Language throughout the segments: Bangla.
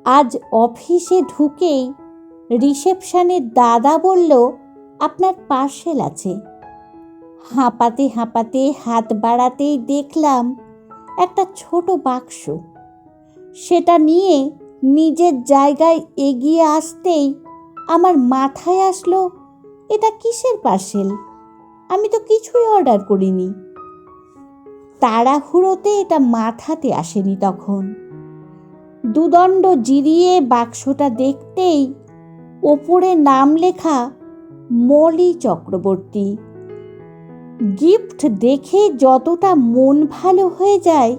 আজ অফিসে ঢুকেই রিসেপশনের দাদা বলল, আপনার পার্সেল আছে। হাঁপাতে হাঁপাতে হাত বাড়াতেই দেখলাম একটা ছোট বাক্স। সেটা নিয়ে নিজের জায়গায় এগিয়ে আসতেই আমার মাথায় আসলো, এটা কিসের পার্সেল? আমি তো কিছুই অর্ডার করিনি। তাড়াহুড়োতে এটা মাথাতে আসেনি তখন। দুদণ্ড জিরিয়ে বাক্সটা দেখতেই ওপরে নাম লেখা মলি চক্রবর্তী। গিফট দেখে যতটা মন ভালো হয়ে যায়,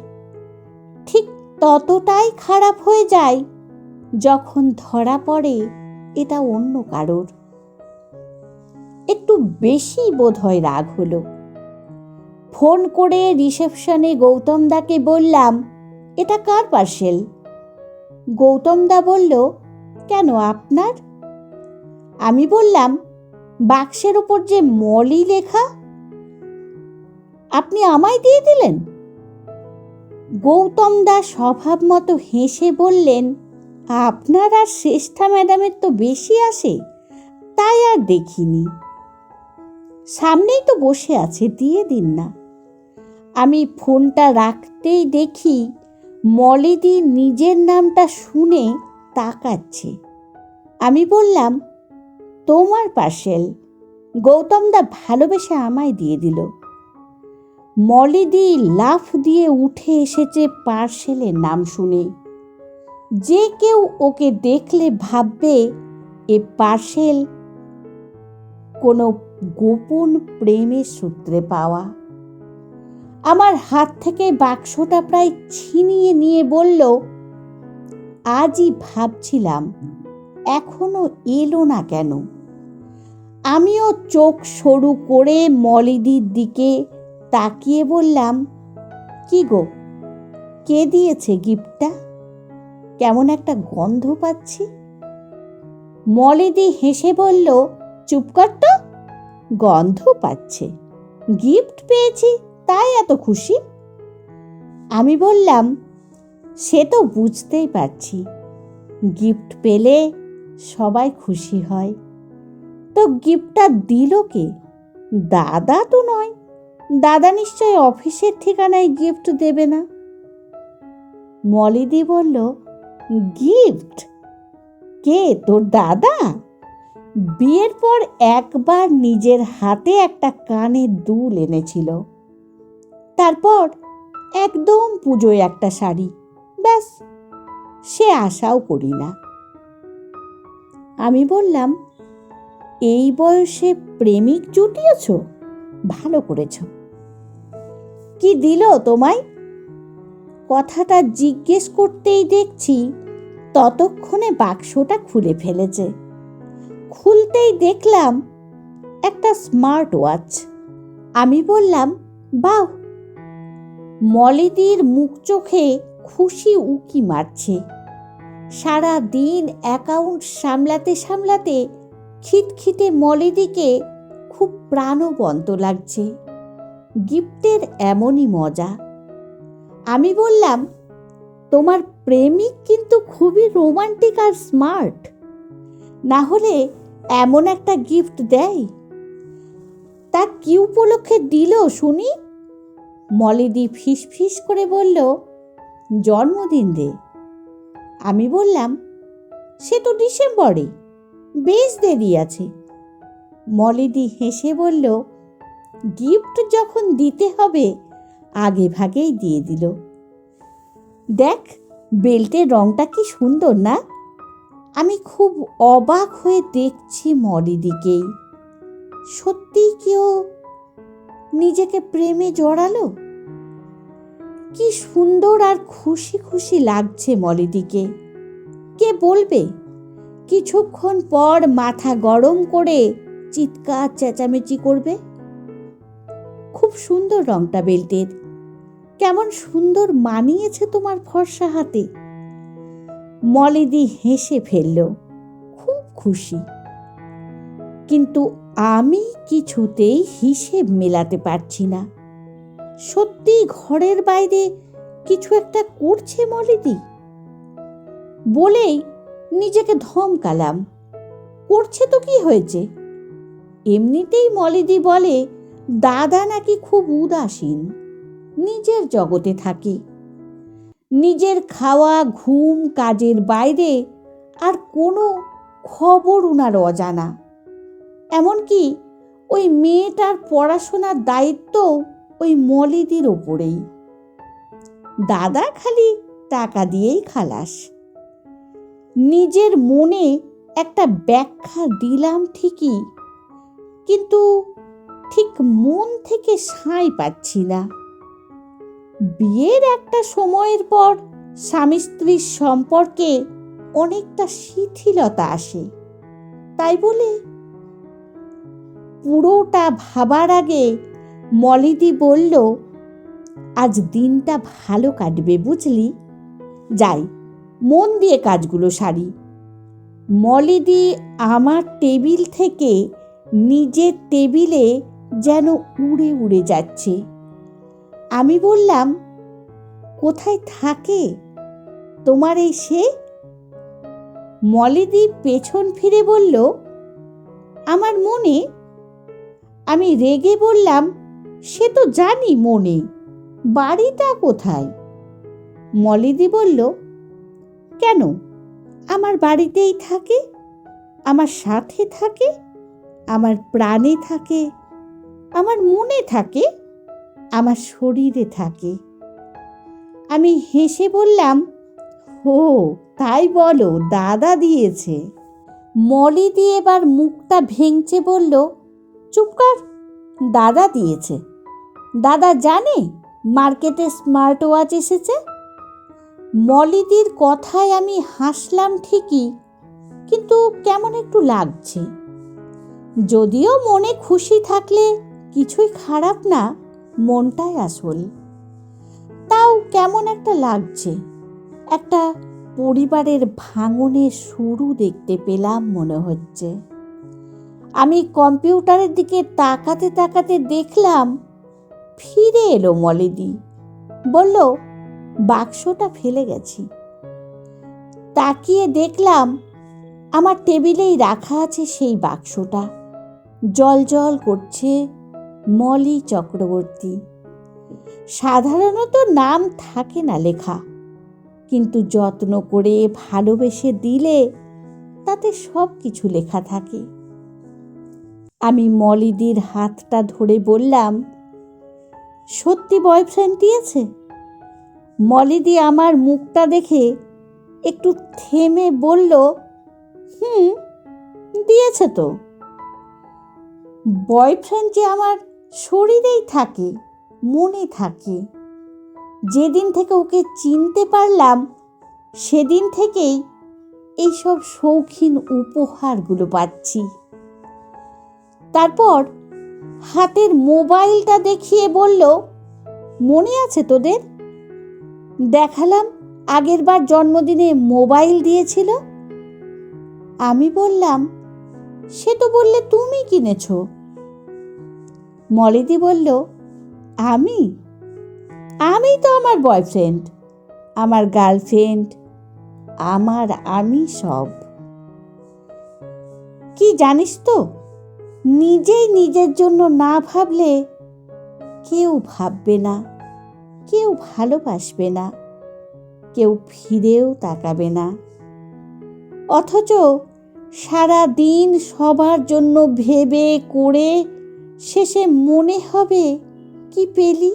ঠিক ততটাই খারাপ হয়ে যায় যখন ধরা পড়ে এটা অন্য কারোর। একটু বেশি বোধহয় রাগ হলো। ফোন করে রিসেপশনে গৌতমদাকে বললাম, এটা কার পার্সেল? গৌতমদা বলল, কেন, আপনার? আমি বললাম, বাক্সের উপর যে মলি লেখা, আপনি আমায় দিয়ে দিলেন? গৌতমদা স্বভাব মতো হেসে বললেন, আপনার আর শ্রেষ্ঠা ম্যাডামের তো বেশি আসে, তাই আর দেখিনি। সামনেই তো বসে আছে, দিয়ে দিন না। আমি ফোনটা রাখতেই দেখি মলিদি নিজের নামটা শুনে তাকাচ্ছে। আমি বললাম, তোমার পার্সেল, গৌতমদা ভালোবেসে আমায় দিয়ে দিল। মলিদি লাফ দিয়ে উঠে এসেছে পার্সেলের নাম শুনে। যে কেউ ওকে দেখলে ভাববে এ পার্সেল কোনো গোপন প্রেমের সূত্রে পাওয়া। আমার হাত থেকে বাক্সটা প্রায় ছিনিয়ে নিয়ে বলল, আজই ভাবছিলাম এখনো এলো না কেন। আমিও চোখ সরু করে মলিদির দিকে তাকিয়ে বললাম, কি গো, কে দিয়েছে গিফটটা? কেমন একটা গন্ধ পাচ্ছি। মলিদি হেসে বলল, চুপ কর তো, গন্ধ পাচ্ছে? গিফট পেয়েছি তাই এত খুশি। আমি বললাম, সে তো বুঝতেই পারছি, গিফট পেলে সবাই খুশি হয়। তো গিফটটা দিল কে? দাদা তো নয়, দাদা নিশ্চয় অফিসের ঠিকানায় গিফট দেবে না। মলিদি বলল, গিফট? কে, তোর দাদা? বিয়ের পর একবার নিজের হাতে একটা কানের দুল এনেছিল, তারপর একদম পুজোয় একটা শাড়ি, ব্যাস, সে আশাও করি না। আমি বললাম, এই বয়সে প্রেমিক জুটিয়েছ, ভালো করেছ। কি দিল তোমায়? কথাটা জিজ্ঞেস করতেই দেখছি ততক্ষণে বাক্সটা খুলে ফেলেছে। খুলতেই দেখলাম একটা স্মার্ট ওয়াচ। আমি বললাম, বাহ। মলিদির মুখ চোখে খুশি উকি মারছে। সারা দিন অ্যাকাউন্ট সামলাতে সামলাতে খিটখিটে মলিদিকে খুব প্রাণবন্ত লাগছে। গিফটের এমনই মজা। আমি বললাম, তোমার প্রেমিক কিন্তু খুবই রোমান্টিক আর স্মার্ট, না হলে এমন একটা গিফট দেয়? তা কি উপলক্ষে দিল শুনি? মলিদি ফিস ফিস করে বলল, জন্মদিন রে। আমি বললাম, সে তো ডিসেম্বরে, বেশ দেরি আছে। মলিদি হেসে বলল, গিফট যখন দিতে হবে আগে ভাগেই দিয়ে দিল। দেখ, বেল্টের রংটা কি সুন্দর না? আমি খুব অবাক হয়ে দেখছি মলিদিকেই। সত্যি কেউ নিজেকে প্রেমে জড়ালো। কি সুন্দর আর খুশি খুশি লাগছে মলিদিকে। কে বলবে কিছুক্ষণ পর মাথা গরম করে চিৎকার চেঁচামেচি করবে। খুব সুন্দর রংটা বেল্টের, কেমন সুন্দর মানিয়েছে তোমার ফর্সা হাতে। মলিদি হেসে ফেলল, খুব খুশি। কিন্তু আমি কিছুতেই হিসেব মেলাতে পারছি না। সত্যি ঘরের বাইরে কিছু একটা করছে মলিদি। বলেই নিজেকে ধমকালাম, করছে তো কি হয়েছে। এমনিতেই মলিদি বলে দাদা নাকি খুব উদাসীন, নিজের জগতে থাকে, নিজের খাওয়া ঘুম কাজের বাইরে আর কোনো খবর উনার অজানা। এমনকি ওই মেয়েটার পড়াশোনার দায়িত্ব ওই মলিদির ওপরেই। দাদা খালি টাকা দিয়েই খালাস। নিজের মনে একটা ব্যাখ্যা দিলাম ঠিকই, কিন্তু ঠিক মন থেকে সায় পাচ্ছি না। বিয়ের একটা সময়ের পর স্বামী স্ত্রীর সম্পর্কে অনেকটা শিথিলতা আসে, তাই বলে। পুরোটা ভাবার আগে মলিদি বলল, আজ দিনটা ভালো কাটবে বুঝলি, যাই মন দিয়ে কাজগুলো সারি। মলিদি আমার টেবিল থেকে নিজের টেবিলে যেন উড়ে উড়ে যাচ্ছে। আমি বললাম, কোথায় থাকে তোমার এই সে? মলিদি পেছন ফিরে বলল, আমার মনে। আমি রেগে বললাম, সে তো জানি মনে, বাড়িটা কোথায়? মলিদি বলল, কেন, আমার বাড়িতেই থাকে, আমার সাথে থাকে, আমার প্রাণে থাকে, আমার মনে থাকে, আমার শরীরে থাকে। আমি হেসে বললাম, ও তাই বলো, দাদা দিয়েছে। মলিদি এবার মুখটা ভেঙচে বলল, চুপ কর, দাদা দিয়েছে? দাদা জানে মার্কেটে স্মার্ট ওয়াচ এসেছে? মলিদির কথায় আমি হাসলাম ঠিকই, কিন্তু কেমন একটু লাগছে। যদিও মনে খুশি থাকলে কিছুই খারাপ না, মনটাই আসল। তাও কেমন একটা লাগছে, একটা পরিবারের ভাঙনের শুরু দেখতে পেলাম মনে হচ্ছে। আমি কম্পিউটারের দিকে তাকাতে তাকাতে দেখলাম ফিরে এলো মলিদি, বলল, বাক্সটা ফেলে গেছি। তাকিয়ে দেখলাম আমার টেবিলেই রাখা আছে সেই বাক্সটা, জলজল করছে, মলি চক্রবর্তী। সাধারণত নাম থাকে না লেখা, কিন্তু যত্ন করে ভালোবেসে দিলে তাতে সব কিছু লেখা থাকে। আমি মলিদির হাতটা ধরে বললাম, সত্যি বয়ফ্রেন্ড দিয়েছে? মলিদি আমার মুখটা দেখে একটু থেমে বলল, দিয়েছে তো। বয়ফ্রেন্ড যে আমার শরীরেই থাকে, মনে থাকে। যেদিন থেকে ওকে চিনতে পারলাম সেদিন থেকেই এইসব শৌখিন উপহারগুলো পাচ্ছি। তারপর হাতের মোবাইলটা দেখিয়ে বলল, মনে আছে তোদের? দেখালাম আগেরবার জন্মদিনে মোবাইল দিয়েছিল। আমি বললাম, সে তো বললে তুমি কিনেছ। মলিদি বলল, আমি তো আমার বয়ফ্রেন্ড, আমার গার্লফ্রেন্ড, আমি সব। কি জানিস তো, নিজেই নিজের জন্য না ভাবলে কেউ ভাববে না, কেউ ভালোবাসবে না, কেউ ফিরেও তাকাবে না। অথচ সারা দিন সবার জন্য ভেবে করে শেষে মনে হবে কি পেলি।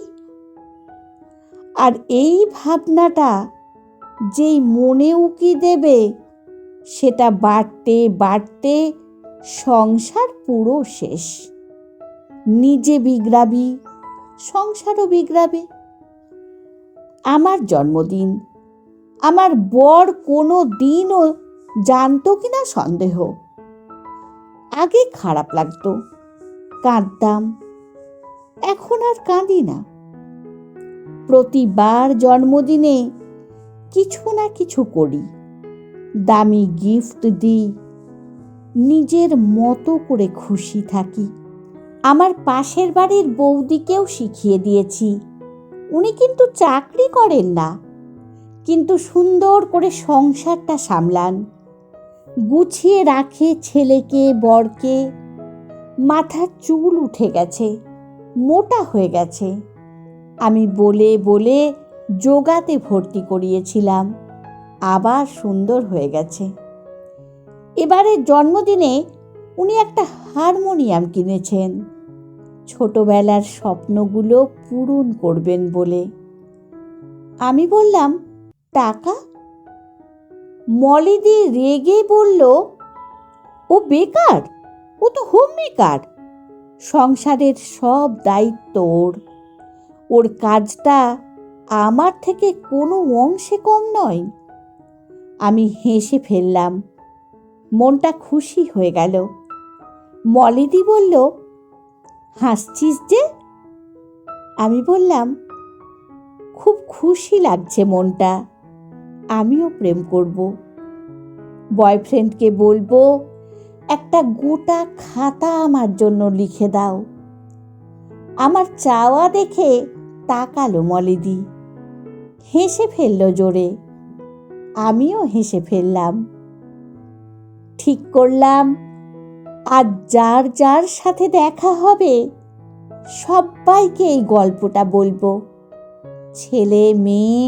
আর এই ভাবনাটা যেই মনে উকি দেবে, সেটা বাড়তে বাড়তে সংসার পুরো শেষ। নিজে বিগড়াবি, সংসারও বিগড়াবে। আমার জন্মদিন আমার বর কোনো দিনও জানতো কিনা সন্দেহ। আগে খারাপ লাগতো, কাঁদতাম, এখন আর কাঁদি না। প্রতিবার জন্মদিনে কিছু না কিছু করি, দামি গিফট দিই, নিজের মতো করে খুশি থাকি। আমার পাশের বাড়ির বৌদিকেও শিখিয়ে দিয়েছি। উনি কিন্তু চাকরি করেন না, কিন্তু সুন্দর করে সংসারটা সামলান, গুছিয়ে রাখে ছেলেকে বরকে। মাথার চুল উঠে গেছে, মোটা হয়ে গেছে। আমি বলে বলে যোগাতে ভর্তি করিয়েছিলাম, আবার সুন্দর হয়ে গেছে। এবারের জন্মদিনে উনি একটা হারমোনিয়াম কিনেছেন, ছোটবেলার স্বপ্নগুলো পূরণ করবেন বলে। আমি বললাম, টাকা? মলিদি রেগে বলল, ও বেকার, ও তো হোম মেকার। সংসারের সব দায়িত্ব ওর, ওর কাজটা আমার থেকে কোনো অংশে কম নয়। আমি হেসে ফেললাম, মনটা খুশি হয়ে গেল। মলিদি বলল, হাসছিস যে? আমি বললাম, খুব খুশি লাগছে মনটা, আমিও প্রেম করব। বয়ফ্রেন্ডকে বলবো একটা গোটা খাতা আমার জন্য লিখে দাও। আমার চাওয়া দেখে তাকালো মলিদি, হেসে ফেলল জোরে। আমিও হেসে ফেললাম। ঠিক করলাম, আজ যার যার সাথে দেখা হবে সবাইকে এই গল্পটা বলবো, ছেলে মেয়ে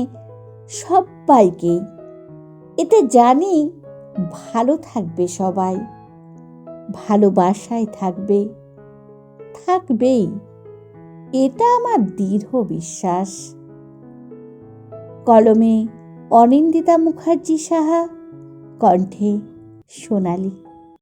সবাইকে। এতে জানি ভালো থাকবে সবাই, ভালোবাসায় থাকবে, থাকবেই, এটা আমার দৃঢ় বিশ্বাস। কলমে অনিন্দিতা মুখার্জি সাহা, কণ্ঠে সোনালী।